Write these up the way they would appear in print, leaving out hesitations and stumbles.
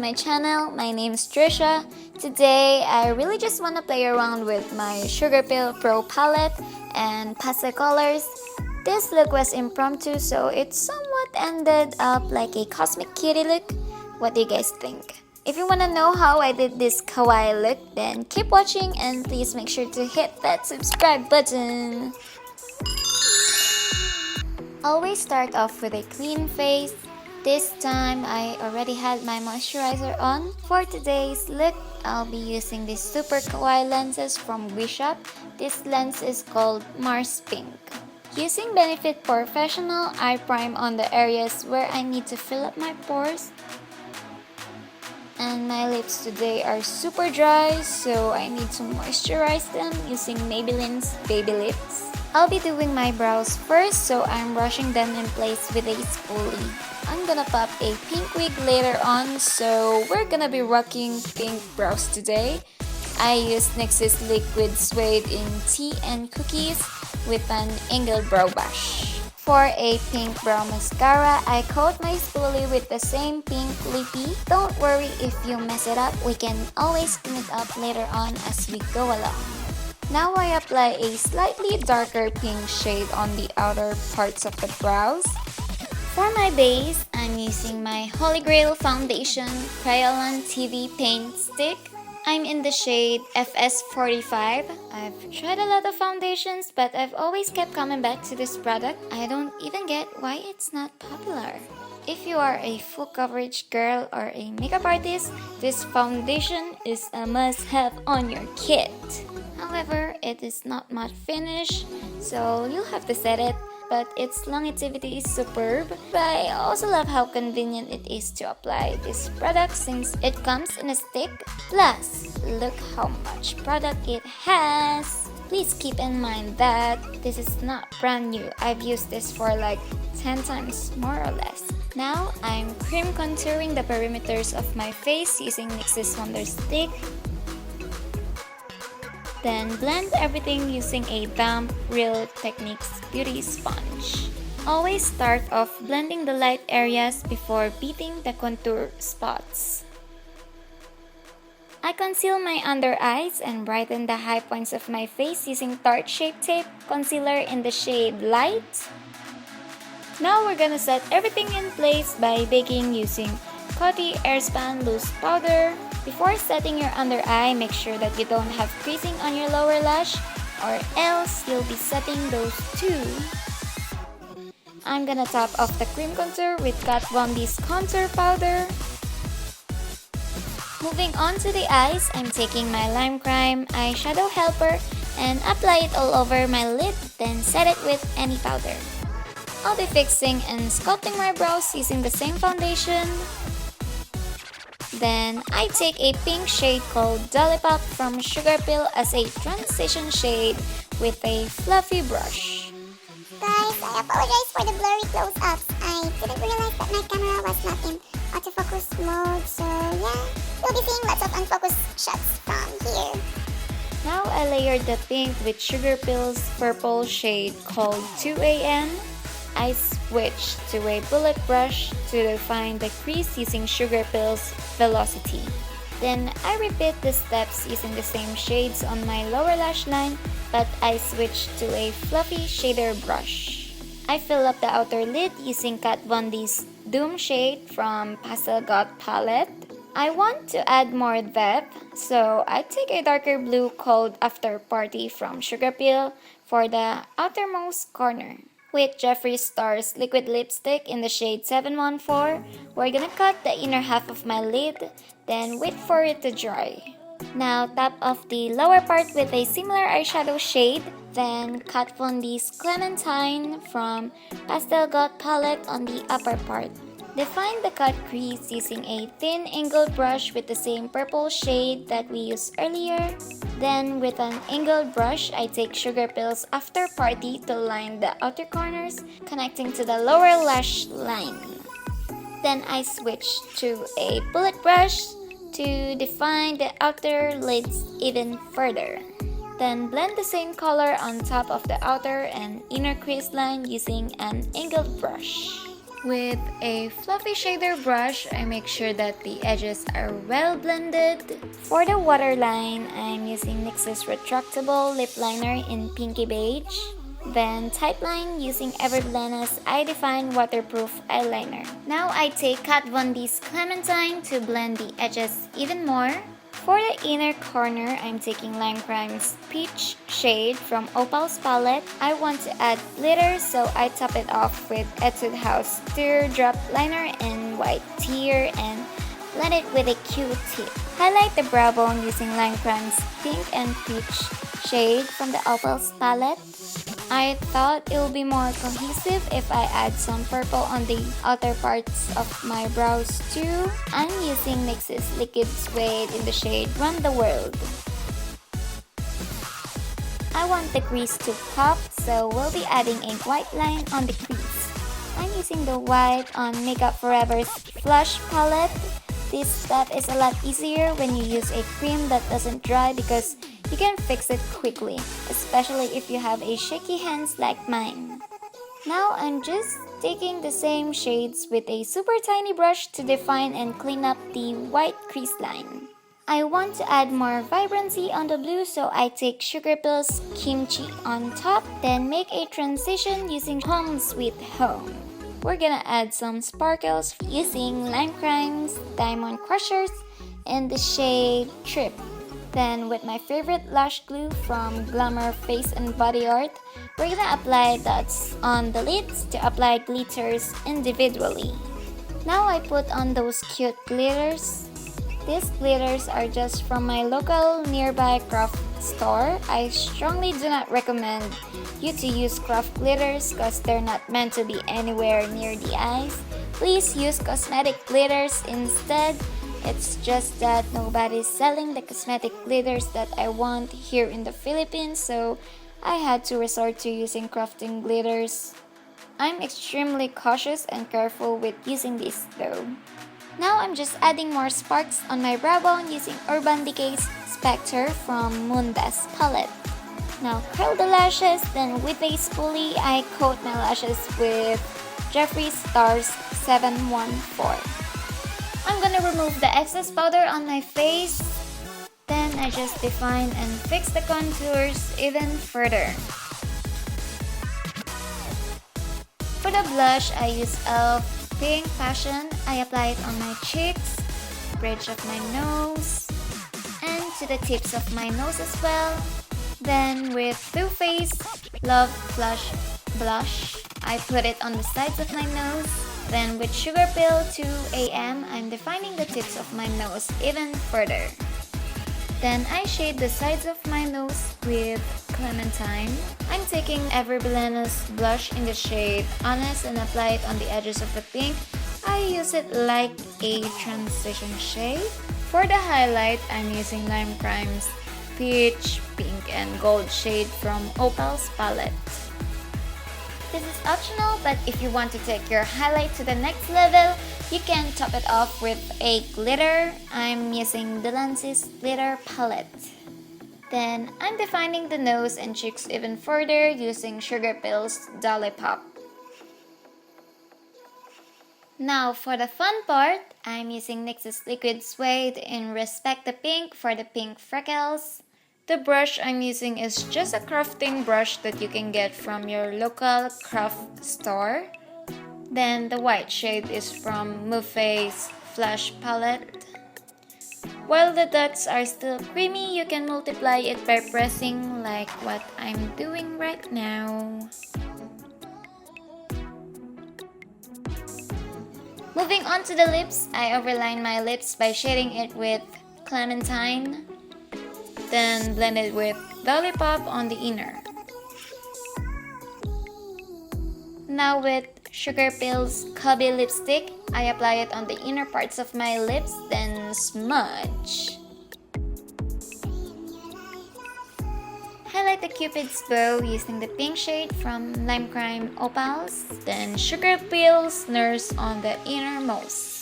my channel. My name is Trisha. Today, I really just want to play around with my Sugar Pill Pro palette and pastel colors. This look was impromptu, so it somewhat ended up like a cosmic cutie look. What do you guys think? If you want to know how I did this kawaii look, then keep watching and please make sure to hit that subscribe button. Always start off with a clean face. This time, I already had my moisturizer on. For today's look, I'll be using these super kawaii lenses from GWYSHOP. This lens is called Mars Pink. Using Benefit Professional, I prime on the areas where I need to fill up my pores. And my lips today are super dry, so I need to moisturize them using Maybelline's Baby Lips. I'll be doing my brows first, so I'm brushing them in place with a spoolie. I'm gonna pop a pink wig later on, so we're gonna be rocking pink brows today. I used NYX's Liquid Suede in Tea and Cookies with an angled brow brush. For a pink brow mascara, I coat my spoolie with the same pink lippy. Don't worry if you mess it up, we can always clean it up later on as we go along. Now I apply a slightly darker pink shade on the outer parts of the brows. For my base, I'm using my Holy Grail Foundation Crayolan TV Paint Stick. I'm in the shade FS45. I've tried a lot of foundations, but I've always kept coming back to this product. I don't even get why it's not popular. If you are a full coverage girl or a makeup artist, this foundation is a must-have on your kit. However, it is not matte finish, so you'll have to set it. But its longevity is superb. But I also love how convenient it is to apply this product since it comes in a stick. Plus, look how much product it has. Please keep in mind that this is not brand new. I've used this for like 10 times more or less. Now, I'm cream contouring the perimeters of my face using NYX's Wonder Stick. Then blend everything using a damp Real Techniques beauty sponge. Always start off blending the light areas before beating the contour spots. I conceal my under eyes and brighten the high points of my face using Tarte Shape Tape Concealer in the shade Light. Now we're gonna set everything in place by baking using Coty Airspan Loose Powder. Before setting your under eye, make sure that you don't have creasing on your lower lash or else you'll be setting those too. I'm gonna top off the cream contour with Kat Von D's contour powder. Moving on to the eyes, I'm taking my Lime Crime eyeshadow helper and apply it all over my lid, then set it with any powder. I'll be fixing and sculpting my brows using the same foundation. Then, I take a pink shade called Lollipop from Sugar Pill as a transition shade with a fluffy brush. Guys, I apologize for the blurry close-ups. I didn't realize that my camera was not in autofocus mode, so yeah, you'll be seeing lots of unfocused shots from here. Now, I layered the pink with Sugar Pill's purple shade called 2am. I switched to a bullet brush to define the crease using Sugar Pill's Velocity. Then I repeat the steps using the same shades on my lower lash line, but I switched to a fluffy shader brush. I fill up the outer lid using Kat Von D's Doom shade from Pastel Got palette. I want to add more depth, so I take a darker blue called After Party from Sugar Pill for the outermost corner. With Jeffree Star's liquid lipstick in the shade 714, we're gonna cut the inner half of my lid, then wait for it to dry. Now tap off the lower part with a similar eyeshadow shade, then Kat Von D's Clementine from Pastel Got palette on the upper part. Define the cut crease using a thin angled brush with the same purple shade that we used earlier. Then with an angled brush, I take Sugar Pill's After Party to line the outer corners connecting to the lower lash line. Then I switch to a bullet brush to define the outer lids even further. Then blend the same color on top of the outer and inner crease line using an angled brush. With a fluffy shader brush, I make sure that the edges are well blended. For the waterline, I'm using NYX's retractable lip liner in pinky beige. Then tightline using Everblenna's I Define waterproof eyeliner. Now I take Kat Von D's Clementine to blend the edges even more. For the inner corner, I'm taking Lime Crime's Peach shade from Opal's palette. I want to add glitter, so I top it off with Etude House Teardrop Liner in white tear and blend it with a Q-tip. Highlight the brow bone using Lime Crime's Pink and Peach shade from the Opal's palette. I thought it would be more cohesive if I add some purple on the outer parts of my brows too. I'm using NYX's Liquid Suede in the shade Run the World. I want the crease to pop, so we'll be adding a white line on the crease. I'm using the white on Makeup Forever's Flush palette. This step is a lot easier when you use a cream that doesn't dry because you can fix it quickly, especially if you have a shaky hands like mine. Now I'm just taking the same shades with a super tiny brush to define and clean up the white crease line. I want to add more vibrancy on the blue, so I take Sugar Pill's Kimchi on top, then make a transition using Home Sweet Home. We're gonna add some sparkles using Lime Crime's Diamond Crushers in the shade Trip. Then with my favorite lash glue from Glamour Face and Body Art, we're gonna apply dots on the lids to apply glitters individually. Now I put on those cute glitters. These glitters are just from my local nearby craft store. I strongly do not recommend you to use craft glitters because they're not meant to be anywhere near the eyes. Please use cosmetic glitters instead. It's just that nobody's selling the cosmetic glitters that I want here in the Philippines, so I had to resort to using crafting glitters. I'm extremely cautious and careful with using these though. Now I'm just adding more sparks on my brow bone using Urban Decay's Spectre from Munda's palette. Now curl the lashes, then with a spoolie, I coat my lashes with Jeffree Star's 714. I'm gonna remove the excess powder on my face. Then I just define and fix the contours even further. For the blush, I use e.l.f. Pink Passion. I apply it on my cheeks, bridge of my nose, and to the tips of my nose as well. Then with Too Faced Love Flush Blush, I put it on the sides of my nose. Then with Sugar Pill 2am, I'm defining the tips of my nose even further. Then I shade the sides of my nose with Clementine. I'm taking Everblenna's blush in the shade Honest and apply it on the edges of the pink. I use it like a transition shade. For the highlight, I'm using Lime Crime's Peach, Pink, and Gold shade from Opal's palette. This is optional, but if you want to take your highlight to the next level, you can top it off with a glitter. I'm using Delancey's glitter palette. Then I'm defining the nose and cheeks even further using Sugar Pill's Dolly Pop. Now for the fun part, I'm using NYX's Liquid Suede in Respect the Pink for the pink freckles. The brush I'm using is just a crafting brush that you can get from your local craft store. Then the white shade is from Mufei's Flash palette. While the dots are still creamy, you can multiply it by pressing like what I'm doing right now. Moving on to the lips, I overline my lips by shading it with Clementine. Then blend it with Dolly Pop on the inner. Now with Sugar Pill's Cubby lipstick, I apply it on the inner parts of my lips, then smudge. Highlight the Cupid's bow using the pink shade from Lime Crime Opals, then Sugar Pill's Nurse on the innermost.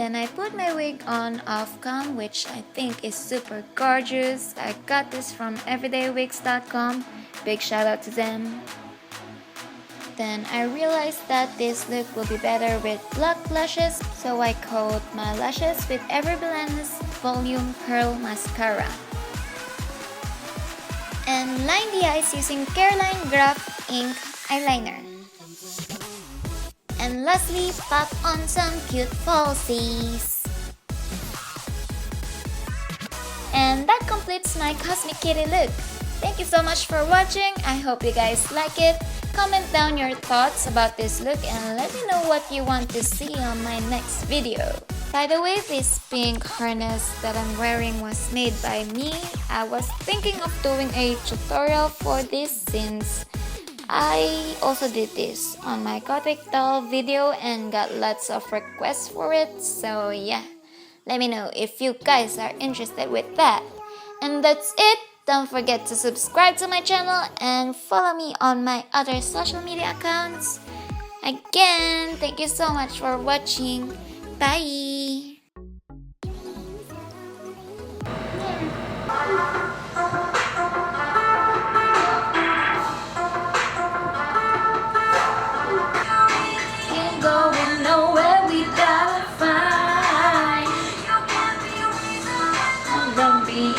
Then I put my wig on off cam, which I think is super gorgeous. I got this from everydaywigs.com. Big shout out to them. Then I realized that this look will be better with black lashes, so I coat my lashes with Everblen's Volume Curl Mascara. And line the eyes using Careline Graph Ink Eyeliner. And lastly, pop on some cute falsies. And that completes my Cosmic Kitty look. Thank you so much for watching. I hope you guys like it. Comment down your thoughts about this look and let me know what you want to see on my next video. By the way, this pink harness that I'm wearing was made by me. I was thinking of doing a tutorial for this since I also did this on my Gothic doll video and got lots of requests for it, so yeah, let me know if you guys are interested with that. And that's it. Don't forget to subscribe to my channel and follow me on my other social media accounts. Again, thank you so much for watching. Bye! Ain't going nowhere without a fight. Don't be